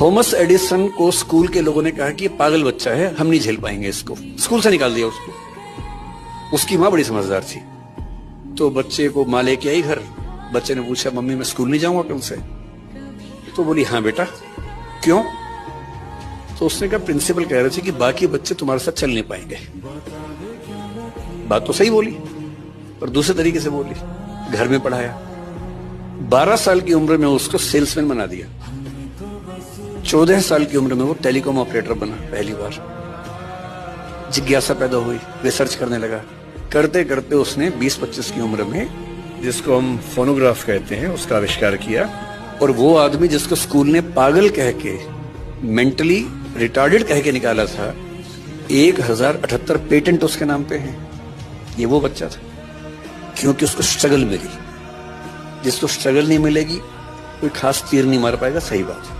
Thomas Edison को school के लोगों ने कहा कि ये पागल बच्चा है, हम नहीं झेल पाएंगे इसको, स्कूल से निकाल दिया उसको। उसकी माँ बड़ी समझदार थी, तो बच्चे को माँ लेके आई घर। बच्चे ने पूछा, मम्मी मैं स्कूल नहीं जाऊंगा कल से? तो बोली, हाँ बेटा। क्यों? तो उसने कहा, प्रिंसिपल कह रहे थे कि बाकी बच्चे तुम्हारे साथ चल नहीं पाएंगे। बात तो सही बोली, पर दूसरे तरीके से बोली। घर में पढ़ाया, 12 साल की उम्र में उसको सेल्समैन बना दिया। 14 साल की उम्र में वो टेलीकॉम ऑपरेटर बना पहली बार। जिज्ञासा पैदा हुई, रिसर्च करने लगा। करते करते उसने 20-25 की उम्र में, जिसको हम फोनोग्राफ कहते हैं, उसका आविष्कार किया। और वो आदमी जिसको स्कूल ने पागल कह के, मेंटली रिटार्डेड कह के निकाला था, 1078 पेटेंट उसके नाम पे हैं। ये वो बच्चा था, क्योंकि उसको स्ट्रगल मिली। जिसको स्ट्रगल नहीं मिलेगी, कोई खास तीर नहीं मार पाएगा। सही बात है।